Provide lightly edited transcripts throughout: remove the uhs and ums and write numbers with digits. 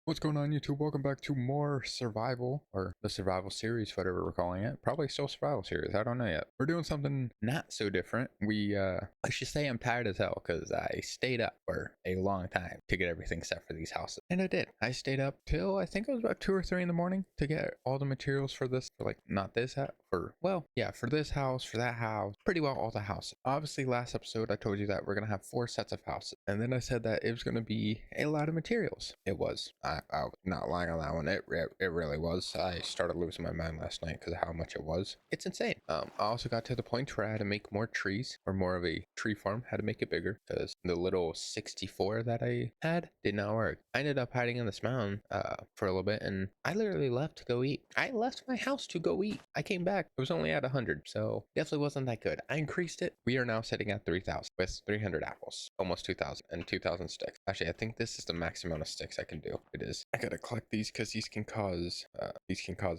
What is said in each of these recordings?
What's going on, YouTube? Welcome back to more survival, or the survival series, whatever we're calling it. Probably still survival series, I don't know yet. We're doing something not so different. I should say I'm tired as hell because I stayed up for a long time to get everything set for these houses. And I did. I stayed up till I think it was about 2 or 3 in the morning to get all the materials for this, for not this house, for this house, for that house, pretty well all the houses. Obviously, last episode I told you that we're gonna have 4 sets of houses, and then I said that it was gonna be a lot of materials. It was. I'm not lying on that one. It really was. I started losing my mind last night because of how much it was. It's insane. I also got to the point where I had to make more trees, or more of a tree farm. Had to make it bigger because the little 64 that I had did not work. I ended up hiding in this mountain for a little bit, and I literally left to go eat. I left my house to go eat. I came back. It was only at 100, so definitely wasn't that good. I increased it. We are now sitting at 3,000 with 300 apples, almost 2,000, and 2,000 sticks. Actually, I think this is the max amount of sticks I can do. It is. I gotta collect these because these can cause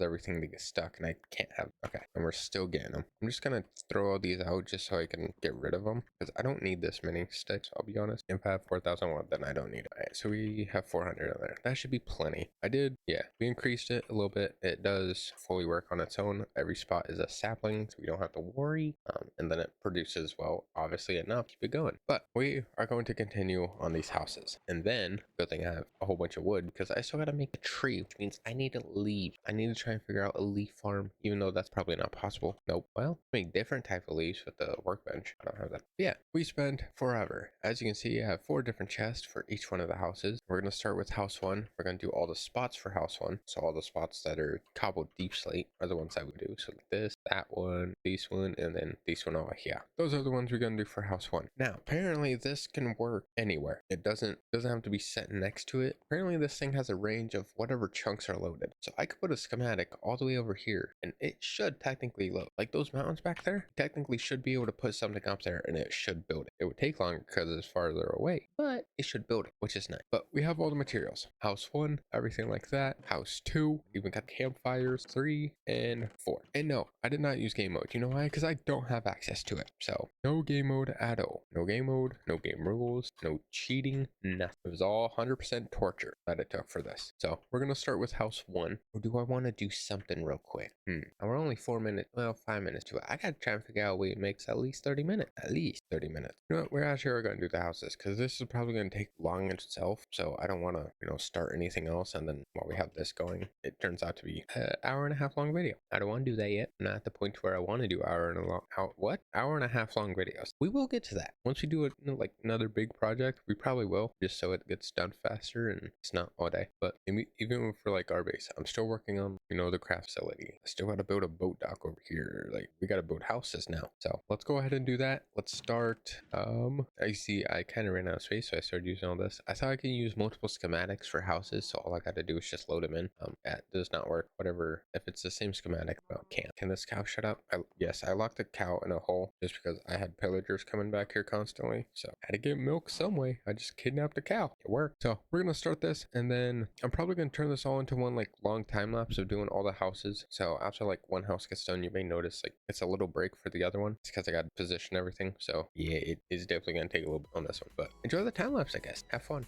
everything to get stuck, and I can't have. Okay, and we're still getting them. I'm just gonna throw all these out just so I can get rid of them because I don't need this many sticks. I'll be honest. If I have 4,001, then I don't need it. All right, so we have 400 in there. That should be plenty. We increased it a little bit. It does fully work on its own. Every spot is a sapling, so we don't have to worry. And then it produces, well, obviously enough to keep it going. But we are going to continue on these houses, and then good thing I have a whole bunch of wood because I still got to make a tree, which means I need to leave. I need to try and figure out a leaf farm, even though that's probably not possible. Nope. Well, make different type of leaves with the workbench. I don't have that. Yeah, we spent forever. As you can see, I have 4 different chests for each one of the houses. We're going to start with house 1. We're going to do all the spots for house 1. So all the spots that are cobbled deep slate are the ones that we do. So like this, that one, this one, and then this one over here. Those are the ones we're going to do for house 1. Now, apparently this can work anywhere. It doesn't have to be set next to it. Apparently this thing has a range of whatever chunks are loaded. So I could put a schematic all the way over here, and it should technically load. Like those mountains back there, technically should be able to put something up there, and it should build it. It would take longer because it's farther away, but it should build it, which is nice. But we have all the materials. House 1, everything like that. House 2, even got campfires. 3 and 4. And no, I did not use game mode. You know why? Because I don't have access to it. So no game mode at all. No game mode, no game rules, no cheating, nothing. It was all 100% torture that it took for this. So we're gonna start with house 1. Or do I want to do something real quick? And we're only 4 minutes, well, 5 minutes to it. I gotta try and figure out a way it makes at least 30 minutes. At least 30 minutes. You know what? We're actually gonna do the houses because this is probably gonna take long in itself. So I don't want to, start anything else, and then while we have this going, it turns out to be an hour and a half long video. I don't want to do that yet. I'm not at the point where I want to do hour and a half long videos. We will get to that once we do it, like another big project. We probably will, just so it gets done faster and it's not all day. But even for like our base, I'm still working on the craft facility. I still got to build a boat dock over here. Like we got to build houses now. So let's go ahead and do that. Let's start. I see I kind of ran out of space, so I started using all this. I thought I could use multiple schematics for houses, so all I got to do is just load them in. That does not work. Whatever. If it's the same schematic, well, can't. Can this cow shut up? Yes, I locked the cow in a hole just because I had pillagers coming back here constantly. So I had to get milk some way. I just kidnapped a cow. It worked. So we're gonna start this, and then I'm probably gonna turn this all into one like long time lapse of doing all the houses. So after like one house gets done, you may notice like it's a little break for the other one. It's because I got to position everything. So yeah, it is definitely gonna take a little bit on this one, but enjoy the time lapse, I guess. Have fun.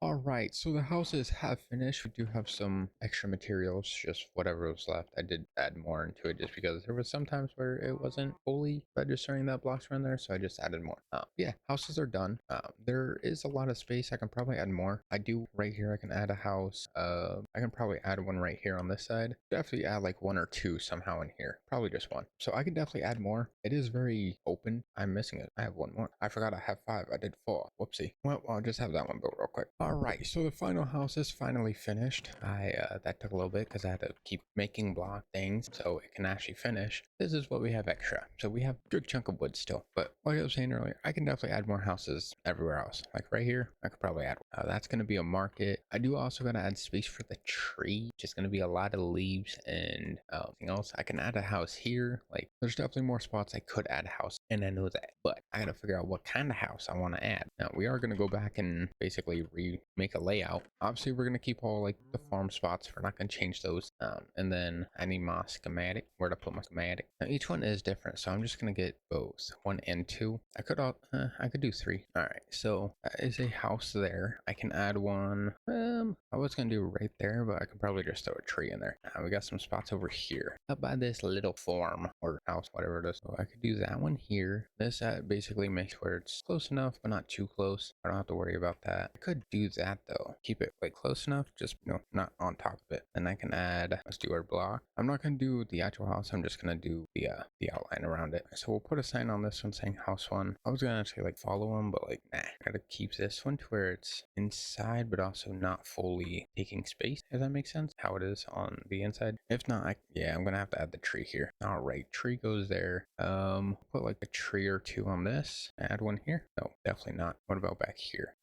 All right, so the houses have finished. We do have some extra materials, just whatever was left. I did add more into it just because there was some times where it wasn't fully registering that blocks were in there, so I just added more. Yeah, houses are done. There is a lot of space. I can probably add more. I do right here. I can add a house. I can probably add one right here on this side. Definitely add like one or two somehow in here. Probably just one. So I can definitely add more. It is very open. I'm missing it. I have one more. I forgot I have 5. I did 4. Whoopsie. Well, I'll just have that one built real quick. All right, so the final house is finally finished. That took a little bit because I had to keep making block things so it can actually finish. This is what we have extra. So we have a good chunk of wood still, but like I was saying earlier, I can definitely add more houses everywhere else. Like right here, I could probably add. That's going to be a market. I do also got to add space for the tree, which is going to be a lot of leaves and anything else. I can add a house here. Like there's definitely more spots I could add a house, and I know that, but I got to figure out what kind of house I want to add. Now we are going to go back and basically remake a layout. Obviously we're going to keep all like the farm spots. We're not going to change those. And then I need my schematic, where to put my schematic. Now each one is different, so I'm just going to get both 1 and 2. I could do 3. All right, so that is a house there. I can add one. I was going to do right there, but I could probably just throw a tree in there. Now we got some spots over here up by this little farm or house, whatever it is. So I could do that one here. This basically makes where it's close enough but not too close. I don't have to worry about that. I could do that though, keep it like close enough, just not on top of it. Then I can add, let's do our block. I'm not going to do the actual house. I'm just going to do the outline around it. So we'll put a sign on this one saying house 1. I was going to actually like follow them, but like nah, gotta keep this one to where it's inside but also not fully taking space, if that makes sense, how it is on the inside. If not, yeah, I'm gonna have to add the tree here. All right, tree goes there. Put like a tree or 2 on this. Add one here. No, definitely not. What about back here?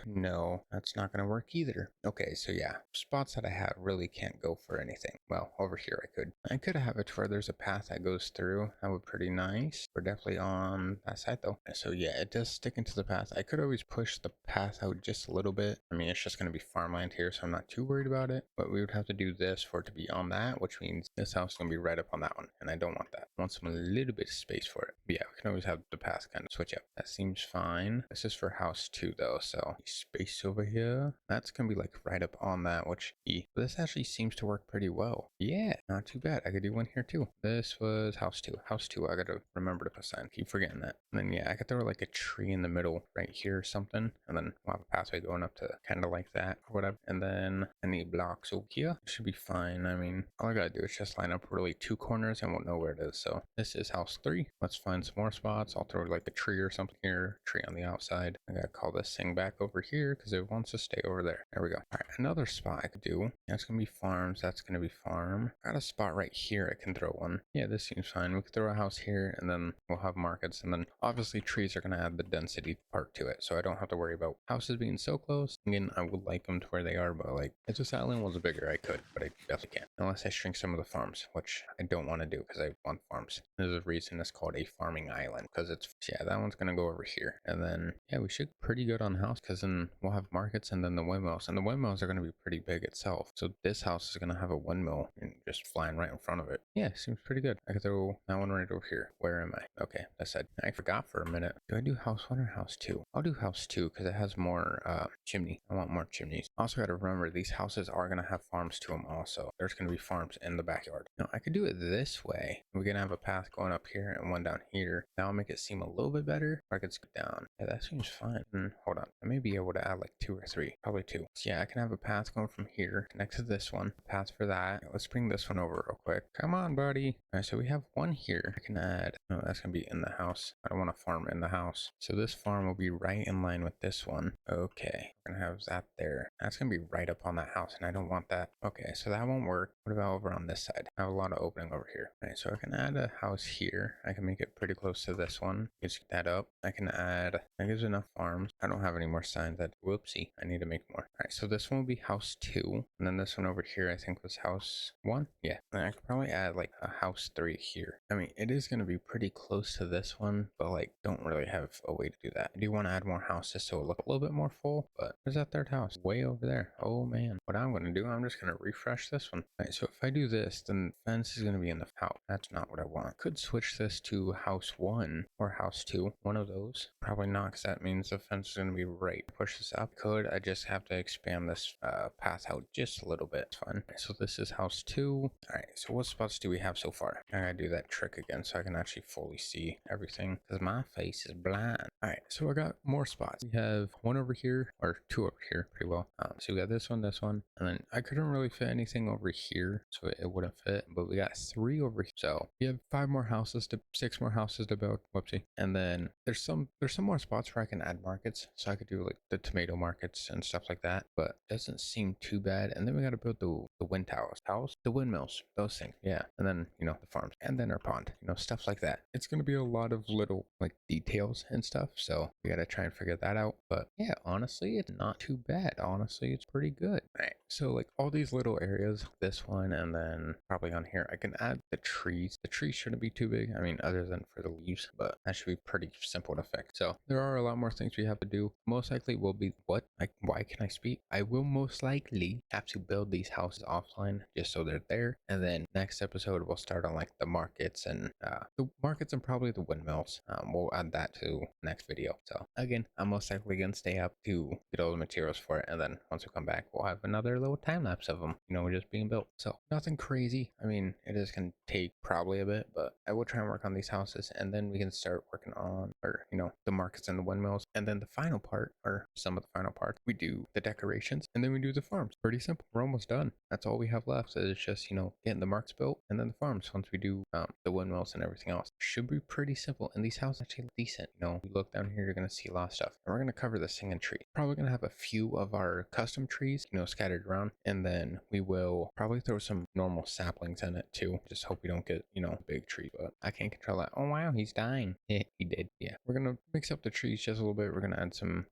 No, that's not gonna work either. Okay, so yeah, spots that I have really can't go for anything. Well, over here I could have it where there's a path that goes through. That would be pretty nice. We're definitely on that side though. So yeah, it does stick into the path. I could always push the path out just a little bit. I mean, it's just going to be farmland here, so I'm not too worried about it. But we would have to do this for it to be on that, which means this house is going to be right up on that one. And I don't want that. I want some little bit of space for it. But yeah, we can always have the path kind of switch up. That seems fine. This is for house 2 though, so space over here. That's going to be like right up on that, which this actually seems to work pretty well. Yeah, not too bad. I could do one here too. This was house 2. House 2, I got to remember to put sign. Keep forgetting that. And then yeah, I could throw like a tree in the middle right here or something, and then we'll have a pathway going up to kind of like that or whatever. And then any blocks over here should be fine. I mean, all I gotta do is just line up really 2 corners and we'll know where it is. So this is house 3. Let's find some more spots. I'll throw like a tree or something here, tree on the outside. I gotta call this thing back over here because it wants to stay over there. There we go. All right, another spot I could do. That's gonna be farms. That's gonna be farm. Got a spot right here. I can throw one. Yeah, this seems fine. We could throw a house here, and then we'll have markets, and then obviously trees are gonna add the density part to it, so I don't have to worry about houses being so close. Again, I would like them to where they are, but like if this island was bigger, I could, but I definitely can't unless I shrink some of the farms, which I don't want to do because I want farms. There's a reason it's called a farming island, because it's, yeah, that one's gonna go over here, and then yeah, we should pretty good on house, because then we'll have markets and then the windmills, and the windmills are gonna be pretty big itself. So this house is gonna have a windmill and just flying right in front of it. Yeah, seems pretty good. I could throw that one right over here. Where am I? Okay, that's it. I forgot for a minute. Do I do house 1 or house 2? I'll do house 2 because it has more chimney. I want more chimneys. Also got to remember these houses are going to have farms to them also. There's going to be farms in the backyard. Now I could do it this way. We're going to have a path going up here and one down here. That'll make it seem a little bit better. Or I could skip down. Yeah, that seems fine. Hold on. I may be able to add like 2 or 3. Probably 2. So yeah, I can have a path going from here next to this one. Path for that. Let's bring this one over real quick. Come on, buddy. All right, so we have one here. I can add. No, that's going to be in the house. I don't want to farm in the house. So this farm will be right in line with this one. Okay, we're gonna have that there. That's gonna be right up on that house, and I don't want that. Okay, so that won't work. What about over on this side? I have a lot of opening over here. All right, so I can add a house here. I can make it pretty close to this one. Just get that up. I can add, that gives enough farms. I don't have any more signs. That, whoopsie, I need to make more. All right, so this one will be house 2, and then this one over here I think was house 1. Yeah, and I could probably add like a house 3 here. I mean, it is gonna be pretty close to this one, but like don't really have a way to do that. I do want to add more houses so it look a little bit more full, but where's that third house? Way over there. Oh man. What I'm going to do, I'm just going to refresh this one. All right, so if I do this, then the fence is going to be in the house. That's not what I want. Could switch this to house 1 or house 2. One of those. Probably not, because that means the fence is going to be right. Push this up. up. I just have to expand this path out just a little bit. It's fine. So this is house 2. All right, so what spots do we have so far? I gotta do that trick again so I can actually fully see everything because my face is blind. All right, so I got more spots. We have one over here, or 2 over here, pretty well. So we got this one, and then I couldn't really fit anything over here, so it wouldn't fit, but we got 3 over here. So we have 6 more houses to build. Whoopsie. And then there's some more spots where I can add markets, so I could do like the tomato markets and stuff like that, but it doesn't seem too bad. And then we got to build the wind towers, the windmills, those things. Yeah. And then, the farms, and then our pond, stuff like that. It's going to be a lot of little like details and stuff, so we got to try and figure that out. But yeah, honestly, it's not too bad. Honestly, it's pretty good. All right, so like all these little areas, this one, and then probably on here I can add the trees. The trees shouldn't be too big, I mean, other than for the leaves, but that should be pretty simple to fix. So there are a lot more things we have to do. Most likely will be why can I speak? I will most likely have to build these houses offline just so they're there, and then next episode we'll start on like the markets and probably the windmills. We'll add that to next video. So again, I'm most likely gonna stay up to get all the materials for it, and then once we come back we'll have another little time lapse of them, just being built. So nothing crazy. I mean, it is gonna take probably a bit, but I will try and work on these houses, and then we can start working on, or the markets and the windmills, and then the final part, or some of the final parts, we do the decorations, and then we do the farms. Pretty simple. We're almost done. That's all we have left. So it's just getting the markets built, and then the farms. Once we do the windmills and everything else, should be pretty simple. And these houses actually look decent. You look down here, you're gonna see a lot of stuff, and we're gonna cover the singing tree. Probably gonna have a few of our custom trees, scattered around, and then we will probably throw some normal saplings in it too. Just hope we don't get big tree, but I can't control that. Oh wow, he's dying. He did. Yeah, we're gonna mix up the trees just a little bit. We're gonna add some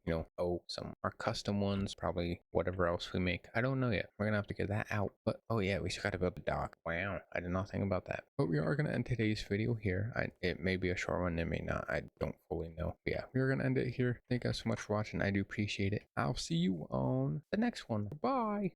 some our custom ones, probably whatever else we make. I don't know yet. We're gonna have to get that out. But oh yeah, we still gotta build the dock. Wow, I did not think about that. But we are gonna end today's video here. It may be a short one, it may not. I don't fully know. But yeah, we're gonna end it here. Thank you guys so much for watching. I do appreciate it. I'll see you on the next one. Bye.